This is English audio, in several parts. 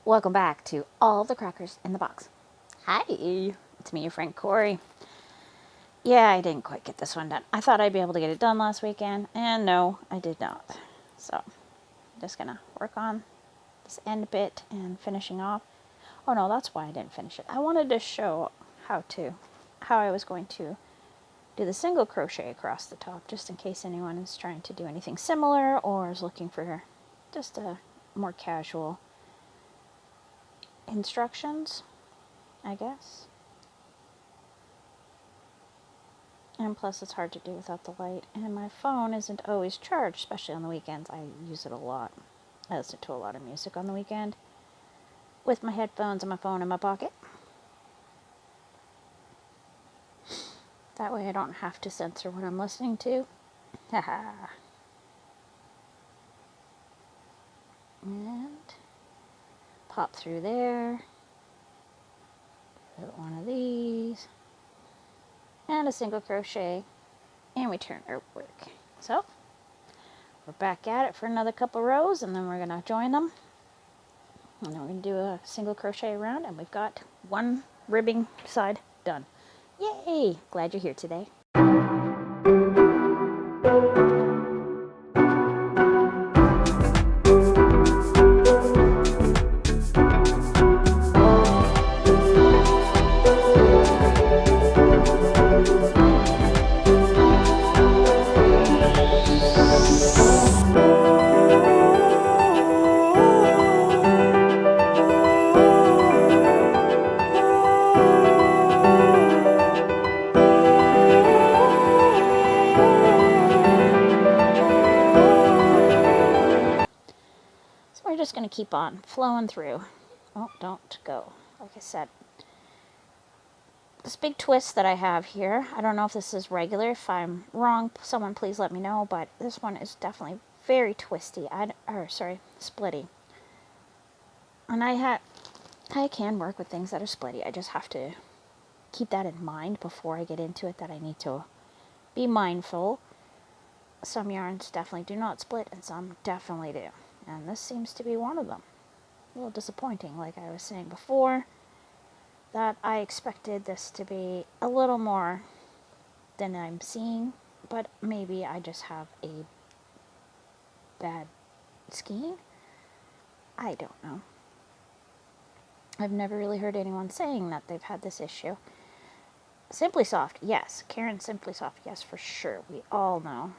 Welcome back to All the Crackers in the Box. Hi, it's me, your friend Corey. Yeah, I didn't quite get this one done. I thought I'd be able to get it done last weekend, and no, I did not. So, just gonna work on this end bit and finishing off. Oh no, that's why I didn't finish it. I wanted to show how I was going to do the single crochet across the top, just in case anyone is trying to do anything similar or is looking for just a more casual instructions, I guess. And plus it's hard to do without the light. And my phone isn't always charged, especially on the weekends. I use it a lot. I listen to a lot of music on the weekend with my headphones and my phone in my pocket. That way I don't have to censor what I'm listening to. Haha. And pop through there. Put one of these. And a single crochet. And we turn our work. So, we're back at it for another couple rows, and then we're going to join them. And then we're going to do a single crochet around, and we've got one ribbing side done. Yay! Glad you're here today. We're just going to keep on flowing through. Oh, don't go. Like I said, this big twist that I have here, I don't know if this is regular. If I'm wrong, someone please let me know, but this one is definitely very twisty. Splitty. And I can work with things that are splitty. I just have to keep that in mind before I get into it, that I need to be mindful. Some yarns definitely do not split, and some definitely do. And this seems to be one of them. A little disappointing, like I was saying before, that I expected this to be a little more than I'm seeing, but maybe I just have a bad skein. I don't know. I've never really heard anyone saying that they've had this issue. Simply Soft, yes. Caron Simply Soft, yes, for sure. We all know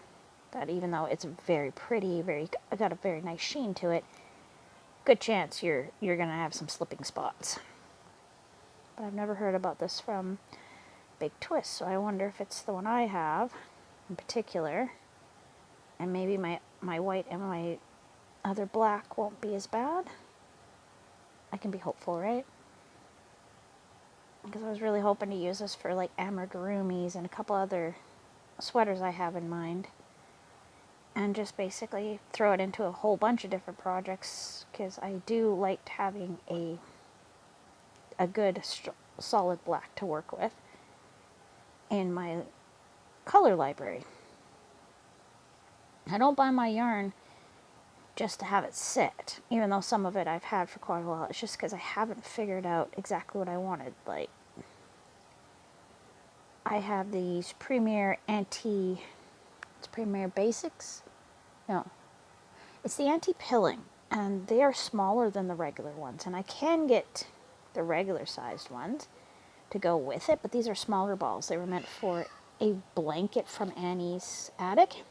that even though it's very pretty, got a very nice sheen to it, good chance you're gonna have some slipping spots. But I've never heard about this from Big Twist, so I wonder if it's the one I have in particular, and maybe my white and my other black won't be as bad. I can be hopeful, right? Because I was really hoping to use this for like amigurumis and a couple other sweaters I have in mind, and just basically throw it into a whole bunch of different projects, because I do like having a good solid black to work with in my color library. I don't buy my yarn just to have it sit, even though some of it I've had for quite a while. It's just because I haven't figured out exactly what I wanted. Like, I have these Premier it's Premier Basics? No. It's the anti-pilling, and they are smaller than the regular ones, and I can get the regular sized ones to go with it, but these are smaller balls. They were meant for a blanket from Annie's attic.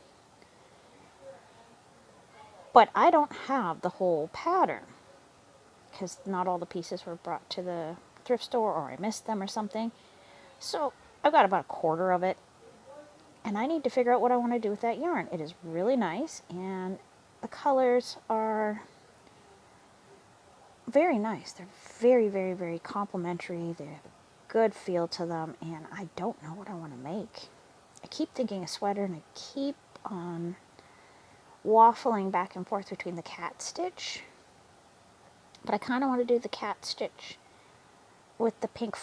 But I don't have the whole pattern, because not all the pieces were brought to the thrift store, or I missed them or something. So I've got about a quarter of it, and I need to figure out what I want to do with that yarn. It is really nice, and the colors are very nice. They're very, very, very complimentary. They have a good feel to them, and I don't know what I want to make. I keep thinking a sweater, and I keep on waffling back and forth between the cat stitch, but I kind of want to do the cat stitch with the pink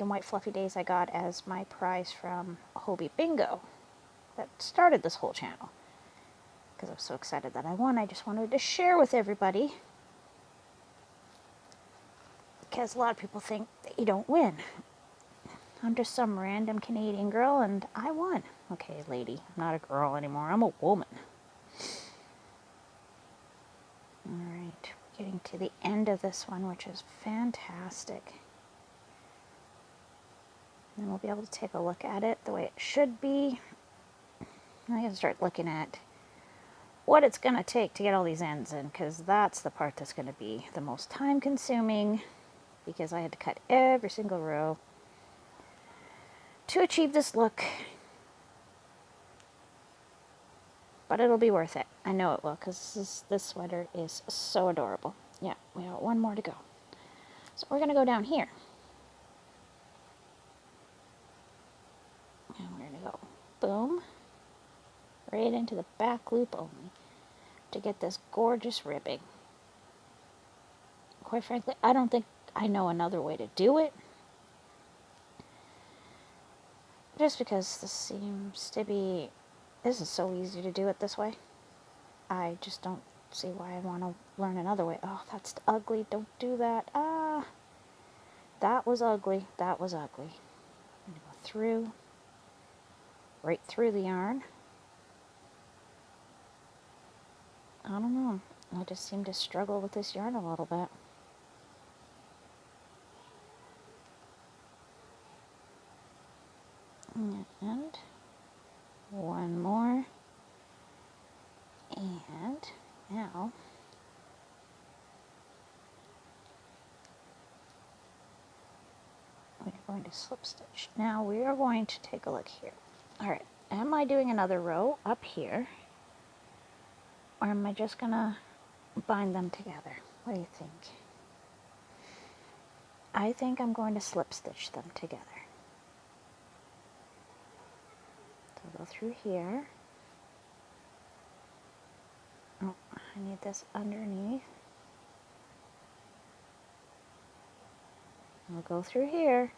and white fluffy days I got as my prize from Hobie Bingo that started this whole channel. Because I was so excited that I won, I just wanted to share with everybody because a lot of people think that you don't win. I'm just some random Canadian girl and I won. Okay, lady, I'm not a girl anymore, I'm a woman. Alright, we're getting to the end of this one, which is fantastic. And then we'll be able to take a look at it the way it should be. I gotta start looking at what it's gonna take to get all these ends in, because that's the part that's gonna be the most time consuming, because I had to cut every single row to achieve this look. But it'll be worth it. I know it will, because this sweater is so adorable. Yeah, we got one more to go. So we're gonna go down here. And we're gonna go boom, right into the back loop only to get this gorgeous ribbing. Quite frankly, I don't think I know another way to do it. Just because this seems to be, this is so easy to do it this way. I just don't see why I want to learn another way. Oh, that's ugly. Don't do that. Ah, that was ugly. That was ugly. I'm going to go through, right through the yarn. I don't know. I just seem to struggle with this yarn a little bit. And one more. And now we're going to slip stitch. Now we are going to take a look here. Alright, am I doing another row up here? Or am I just gonna bind them together? What do you think? I think I'm going to slip stitch them together. So go through here. Oh, I need this underneath. We'll go through here.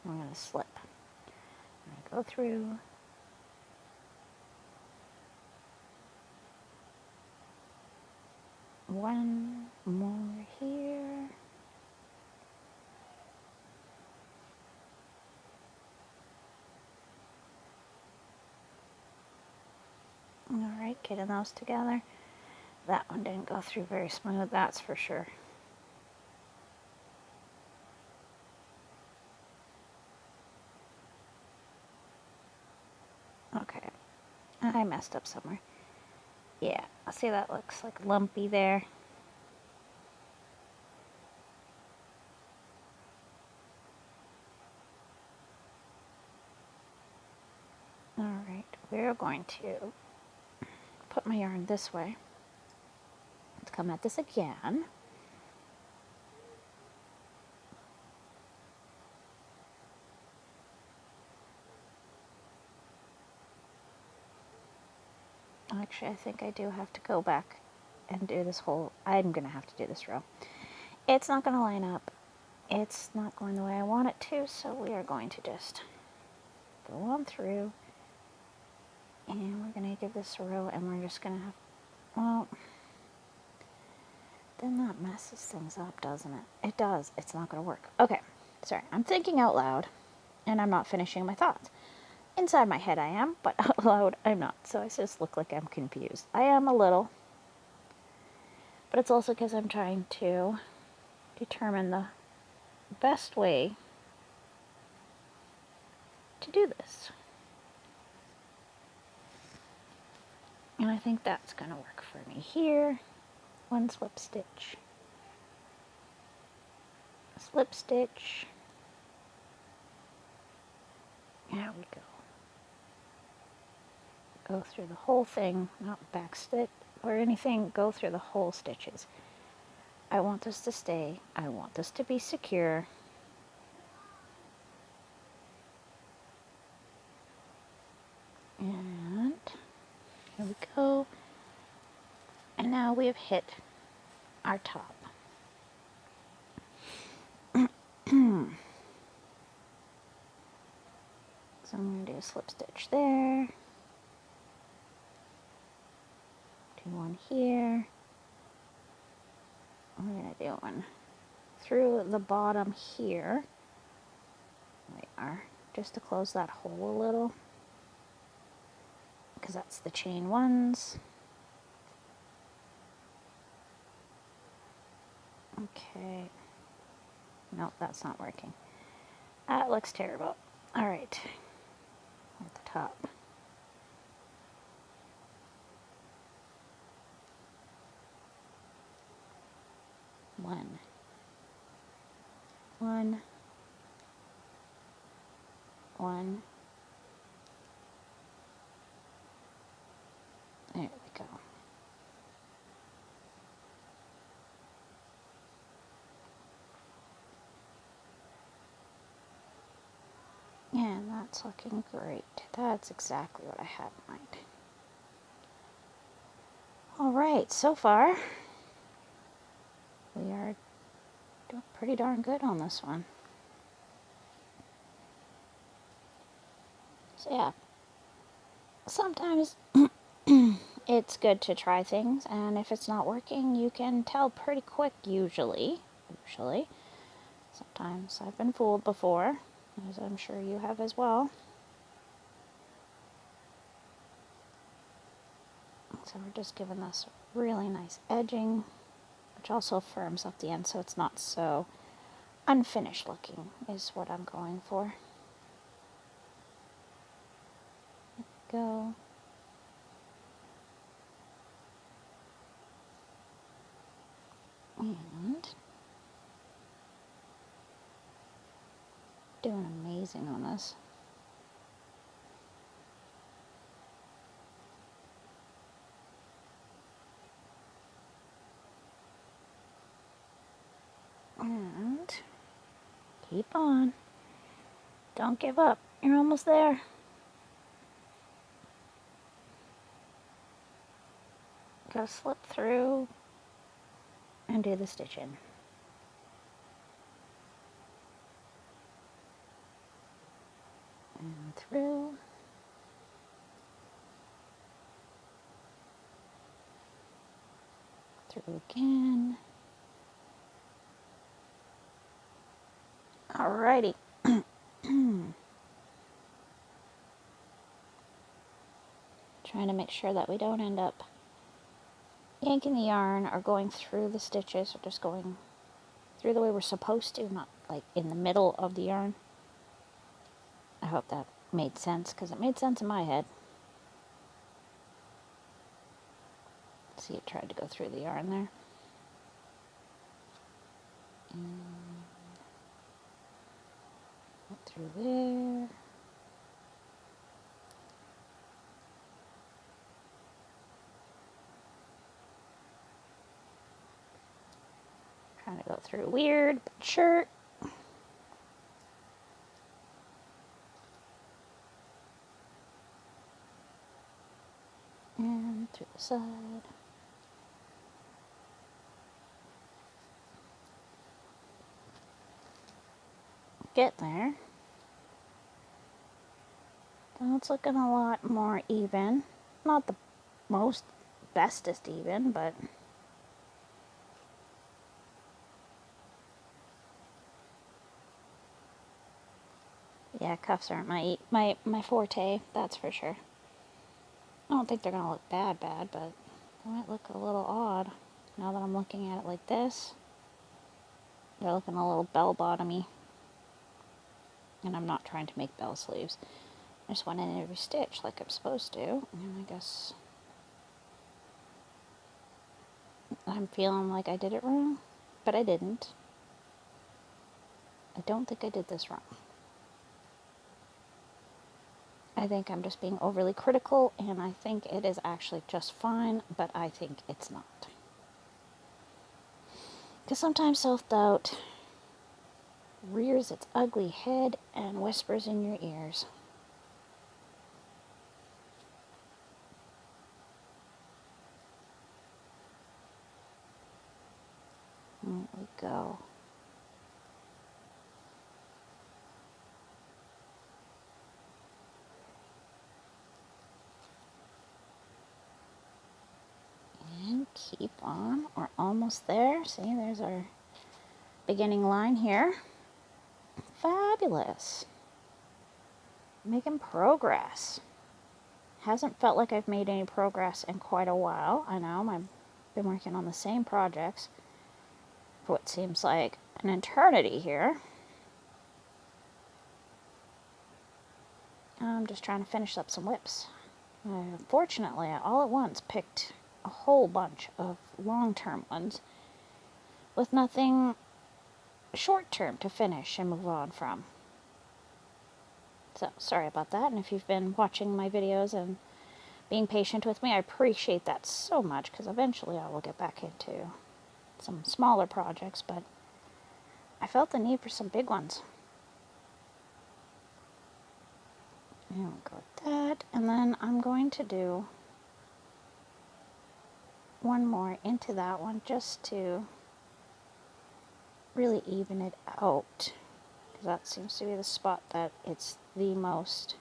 I'm going to slip. I go through. One more here. Alright, getting those together. That one didn't go through very smooth, that's for sure. Okay, I messed up somewhere. Yeah, see that looks like lumpy there. Alright, we're going to put my yarn this way. Let's come at this again. Actually, I think I do have to go back and do this whole, I'm going to have to do this row. It's not going to line up. It's not going the way I want it to, so we are going to just go on through. And we're going to give this a row, and we're just going to have, well, then that messes things up, doesn't it? It does. It's not going to work. Okay, sorry. I'm thinking out loud, and I'm not finishing my thoughts. Inside my head I am, but out loud I'm not. So I just look like I'm confused. I am a little, but it's also because I'm trying to determine the best way to do this. And I think that's going to work for me here. One slip stitch, slip stitch. There we go. Go through the whole thing, not back stitch or anything, go through the whole stitches. I want this to stay, I want this to be secure. And here we go. And now we have hit our top. So I'm going to do a slip stitch there. Do one here. we're going to do one through the bottom here. We are, just to close that hole a little, because that's the chain ones. Okay. Nope, that's not working. That looks terrible. All right. At the top. One. One. One. There we go. And that's looking great. That's exactly what I had in mind. All right, so far we are doing pretty darn good on this one. So yeah, sometimes it's good to try things, and if it's not working, you can tell pretty quick usually. Sometimes I've been fooled before, as I'm sure you have as well. So we're just giving this really nice edging, which also firms up the end so it's not so unfinished looking is what I'm going for. Go. And doing amazing on this. And keep on. Don't give up. You're almost there. Go slip through and do the stitching. And through. Through again. Alrighty. Trying to make sure that we don't end up yanking the yarn or going through the stitches, or just going through the way we're supposed to, not like in the middle of the yarn. I hope that made sense, because it made sense in my head. See, it tried to go through the yarn there. And through there. Trying to go through weird, but sure. And through the side. Get there. Now it's looking a lot more even. Not the most bestest even, but yeah, cuffs aren't my forte, that's for sure. I don't think they're gonna look bad, but they might look a little odd. Now that I'm looking at it like this, they're looking a little bell-bottomy. And I'm not trying to make bell sleeves. I just went in every stitch like I'm supposed to, and I guess I'm feeling like I did it wrong, but I didn't. I don't think I did this wrong. I think I'm just being overly critical, and I think it is actually just fine, but I think it's not. Because sometimes self-doubt rears its ugly head and whispers in your ears. There we go. And keep on We're almost there. See, there's our beginning line here. Fabulous. Making progress. Hasn't felt like I've made any progress in quite a while. I know I've been working on the same projects for what seems like an eternity here. I'm just trying to finish up some whips. Fortunately, I all at once picked a whole bunch of long-term ones with nothing short-term to finish and move on from. So, sorry about that, and if you've been watching my videos and being patient with me, I appreciate that so much, because eventually I will get back into some smaller projects, but I felt the need for some big ones. And we'll go with that, and then I'm going to do one more into that one just to really even it out, because that seems to be the spot that it's the most.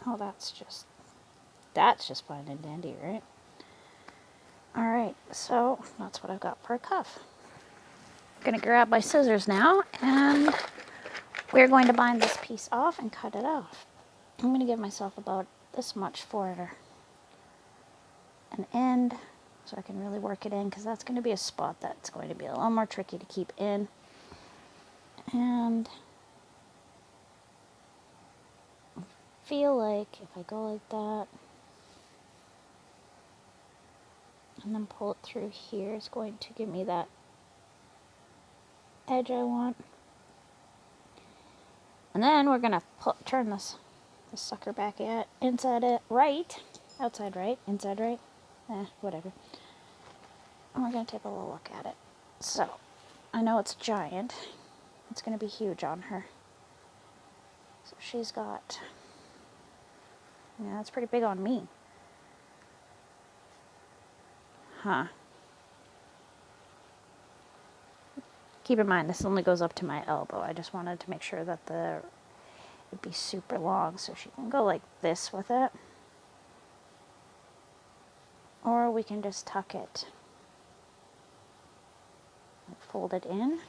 Oh, that's just fine and dandy, right? Alright, so that's what I've got for a cuff. I'm going to grab my scissors now, and we're going to bind this piece off and cut it off. I'm going to give myself about this much for an end, so I can really work it in, because that's going to be a spot that's going to be a little more tricky to keep in. And I feel like if I go like that, and then pull it through here, it's going to give me that edge I want. And then we're going to turn this sucker back inside it right, outside right, inside right, whatever. And we're going to take a little look at it. So, I know it's giant. It's going to be huge on her. So she's got, yeah, that's pretty big on me. Huh. Keep in mind, this only goes up to my elbow. I just wanted to make sure that it'd be super long, so she can go like this with it. Or we can just tuck it, fold it in.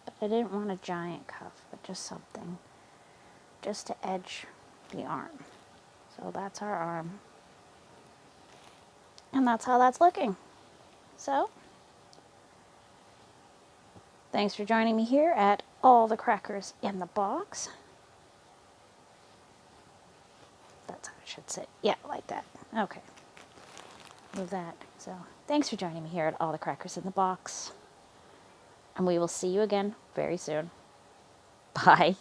But I didn't want a giant cuff, but just something, just to edge the arm. So that's our arm. And that's how that's looking. So, thanks for joining me here at All the Crackers in the Box. That's how it should sit. Yeah, like that. Okay. Move that. So, thanks for joining me here at All the Crackers in the Box. And we will see you again very soon. Bye.